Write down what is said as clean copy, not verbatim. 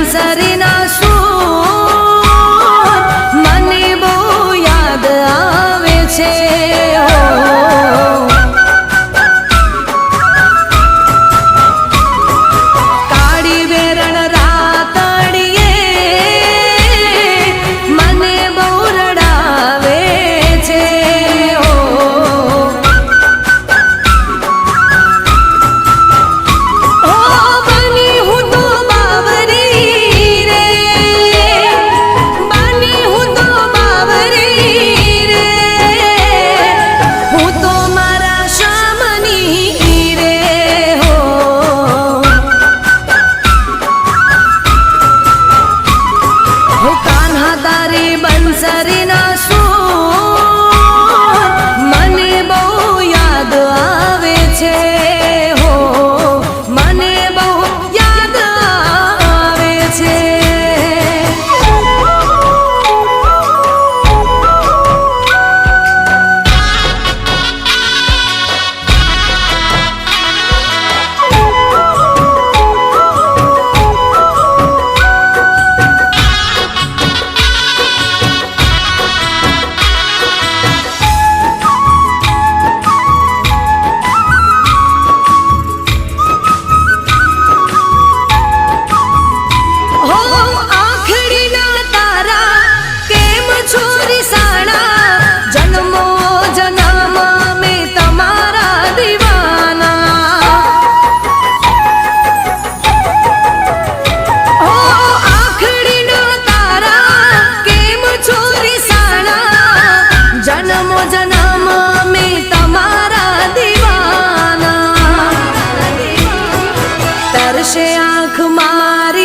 બંસરીના સૂર મને બહુ યાદ આવે છે કાળી વેરણ રાતડીએ મને બહુ રડાવે છે બંસરીના સૂર મને બહુ યાદ આવે છે હો મને બહુ યાદ આવે છે जन्मो जन्म में तमारा दीवाना तरसे आँख मारी